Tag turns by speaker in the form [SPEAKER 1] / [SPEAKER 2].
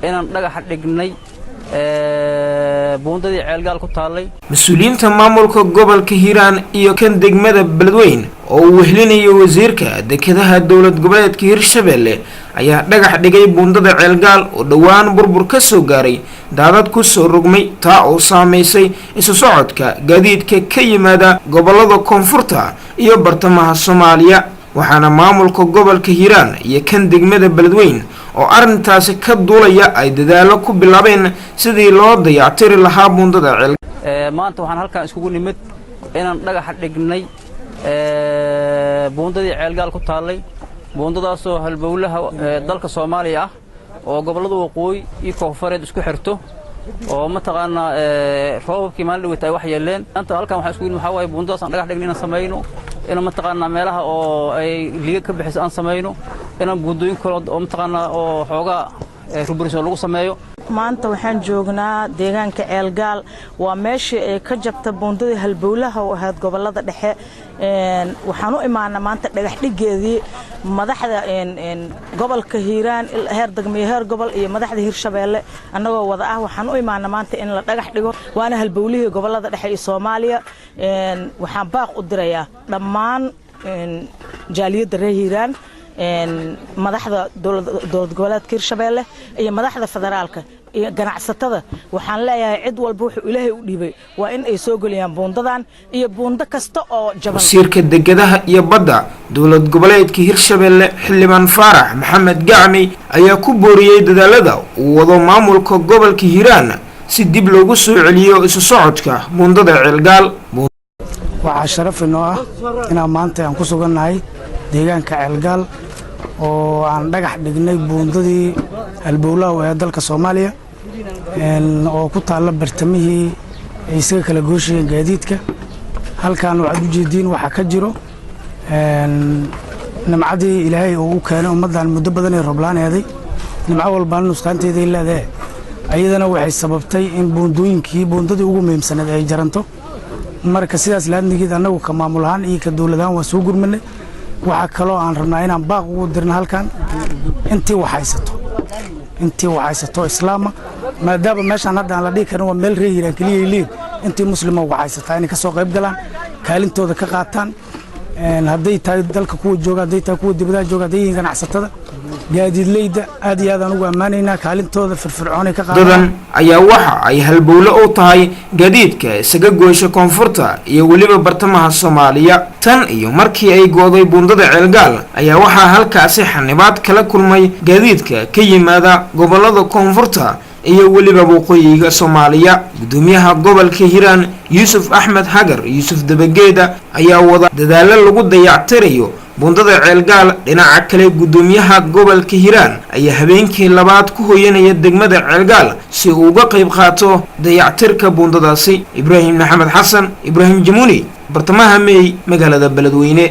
[SPEAKER 1] inaan dhagax dhignay buundadii ceelgaal ku taalay.
[SPEAKER 2] Mas'uuliyiinta maamulka gobolka Hiiraan iyo kan degmada Beledweyne oo uu wehlinayo wasiirka dekedaha dowlad goboleedka Hirshabelle ayaa dhagax dhigay buundada ceelgaal oo dhawaan burbur ka soo gaaray daadad ku soo rogmay taa oo saameysay isu socodka gaadiidka ka yimaada gobolada koonfurta iyo bartamaha Soomaaliya. waxaana maamulka gobolka Hiiraan iyo kan degmada Beledweyne oo arintaasi ka duulaya ay dadaalo ku bilaabeen sidii loo dayactiri lahaa buundada ceel.
[SPEAKER 1] maanta waxaan halkaan iskugu nimid inaan dhagax dhignay buundadii ceelgaal ku taalay, buundadaas oo halbowlaha dalka Soomaaliya ah oo gobolada waqooyi iyo koonfureed isku xirto oo mataqaana roobkii maalin dhawaa ay wax yeeleen. maanta halkaan waxaan iskugu nimid waxa way buundadaas aan dhagax dhignay inaan sameeyno إن متقنا ملها أو أي ليك بحث عن سماينه إن بودين كل أو متقنا أو حاجة ربريس لو سمايو.
[SPEAKER 3] maanta waxaan joognaa deegaanka ceelgaal waa meesha ay ka jabta buundada halbowlaha oo ahayd gobolada dhexe waxaan u imaanaa maanta dhagax dhigeedii madaxda gobolka Hiiraan heer degmada heer gobol iyo madaxda Hirshabelle annagoo wada ah waxaan u imaanaa maanta in la dhagax dhigo waana halbowlihii gobolada dhexe ee Soomaaliya waxaan baaq u dirayaa dhammaan jaaliyada reer Hiiraan madaxda dowlad goboleedka Hirshabelle iyo madaxda federaalka iyo ganacsatada waxaan leeyahay cid walba wuxuu Ilaahay u dhiibay waa in ay soo galiyaan buundadan iyo buundo kasta oo jaban.
[SPEAKER 2] wasiirka dekedaha iyo badda dowlad goboleedka Hirshabelle Xildhibaan Faarax Maxamed Gacmi ayaa ku booriyay dadaalada uu wado maamulka gobolka Hiiraan si dib loogu soo celiyo isu socodka buundada ceelgaal.
[SPEAKER 4] waxaa sharaf inoo ah inaan maanta aan ku sugannahay deegaanka ceelgaal oo aan dhagax dhignay buundadii halbowlaha ee dalka Soomaaliya oo ku taala bartamihii ay isaga kala gooshayeen gaadiidka. halkaan waxaad u jeediin waxa ka jiro nimcadii Ilaahay oo u keenay ummadan muddo badan ee roblaaneeday nimco walba nusqaanteeda ay leedahay ayadana waxay sababtay in buundadii ugu muhiimsanayd ay jaranto. marka sidaas laadnigeed anagu ka maamul ahaan iyo ka dawlad ahaan waa soo gurmanay. waxa kaloo aan rabnaa inaan baaq ugu dirno halkan intii waxaysato islaama maadaama meeshan hadda aan la dhigi karin waa meel reer Hiiraan kaliya leed intii muslimo waxaysataa inay ka soo qayb galaan kaalintooda ka qaataan hadday tahay dalka kuwa jooga hadday tahay kuwa dibadda jooga hadday ganacsatada gaadiidleyda aad iyo aad aan ugu amaanaynaa kaalintooda firfircoon ay ka qaadaan.
[SPEAKER 2] ayaa waxa ay halbowle u tahay gaadiidka isaga goosha koonfurta iyo waliba bartamaha Soomaaliya. tan iyo markii ay gooday buundada ceelgaal ayaa waxa halkaasi xanibaad kala kulmay gaadiidka ka yimaada gobolada koonfurta iyo waliba waqooyiga Soomaaliya. gudoomiyaha gobolka Hiiraan Yuusuf Axmed Hagar Yuusuf Dabageeda ayaa wada dadaalo lagu dayactirayo buundada ceelgaal. dhinaca kale gudoomiyaha gobolka Hiiraan ayaa habeenkii labaad ku hooyanaya degmada ceelgaal si uu uga qayb qaato dayactirka buundadaasi. Ibraahim Maxamed Xasan Ibraahim Jamuni bartamaha May magaalada Beledweyne.